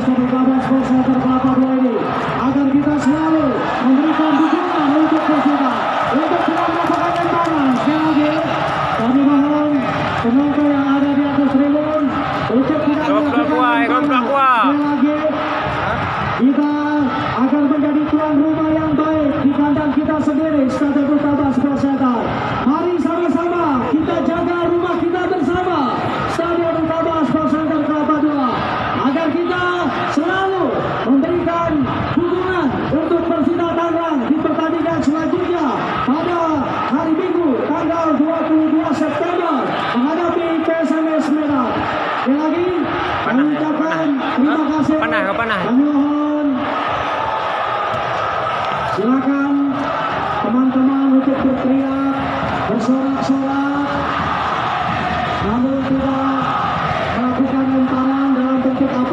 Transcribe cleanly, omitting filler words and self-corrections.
Stadion Utama Sports Center Kelapa II ini agar kita selalu memberikan dukungan untuk Persita untuk tidak melakukan yang panas. Sekali lagi kami mohon penonton yang ada di atas tribun untuk tidak melakukan yang panas. Sekali lagi kita akan menjadi tuan rumah yang baik di kandang kita sendiri, Stadion Utama Sports Center. Mari sama-sama kita jaga rumah kita bersama, Stadion Utama Sports Center Kelapa II, agar kita selalu memberikan dukungan untuk Persita Tangerang di pertandingan selanjutnya pada hari Minggu tanggal 22 September menghadapi PSMS Medan. Sekali lagi kami ucapkan terima kasih. Kami mohon silakan teman-teman untuk berteriak, bersorak-sorak